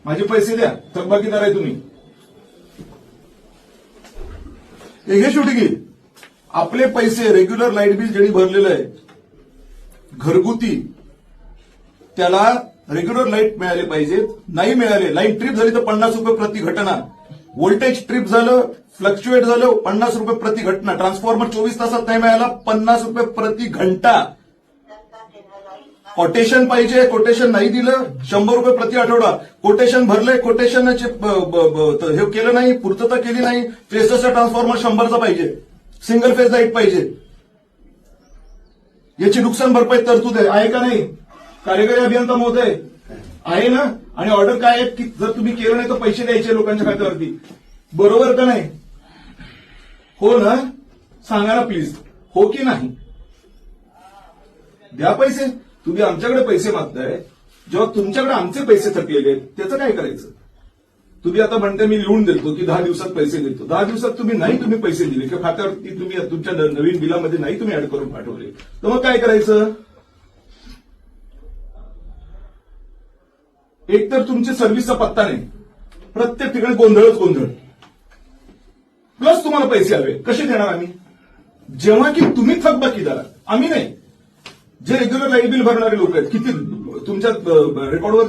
माझे पैसे द्या, थकबाकीदार आहे तुम्ही. हे शेवटी घे आपले पैसे रेग्युलर लाईट बिल ज्यांनी भरलेलं आहे घरगुती, त्याला रेग्युलर लाईट मिळाले पाहिजेत. नाही मिळाले, लाईट ट्रिप झाली तर 50 रुपये प्रति घटना, व्होल्टेज ट्रिप झालं, फ्लक्च्युएट झालं 50 रुपये प्रति घटना, ट्रान्सफॉर्मर 24 तासात नाही मिळाला 50 रुपये प्रति घंटा. कोटेशन पाहिजे, कोटेशन नाही दिलं 100 रुपये प्रति आठवडा. कोटेशन भरले, कोटेशनचे हे केलं नाही, पूर्तता केली नाही, फेसचा ट्रान्सफॉर्मर 100चा पाहिजे, सिंगल फेज लाईट पाहिजे. याची नुकसान भरपाई तरतूद आहे का नाही? कार्यकारी अभियंता महोदय आहे ना? आणि ऑर्डर काय आहे की जर तुम्ही केलं नाही तर पैसे द्यायचे लोकांच्या खात्यावरती, बरोबर का नाही? हो ना? सांगा ना प्लीज, हो की नाही? द्या पैसे. तुम्ही आमच्याकडे पैसे मागताय, जेव्हा तुमच्याकडे आमचे पैसे थकलेले त्याचं काय करायचं? तुम्ही आता म्हणते मी लिहून देतो की 10 दिवसात पैसे देतो. 10 दिवसात तुम्ही पैसे दिले किंवा खात्यावरती तुम्ही तुमच्या नवीन बिलामध्ये नाही तुम्ही ऍड करून पाठवले, तर मग काय करायचं? एक तर तुमची सर्व्हिसचा पत्ता नाही, प्रत्येक ठिकाणी गोंधळच गोंधळ, प्लस तुम्हाला पैसे हवे. कसे देणार आम्ही? जेव्हा की तुम्ही थकबाकीदार, आम्ही नाही. जे रेग्युलर लाईट बिल भरणारे लोक आहेत, किती तुमच्या रेकॉर्डवर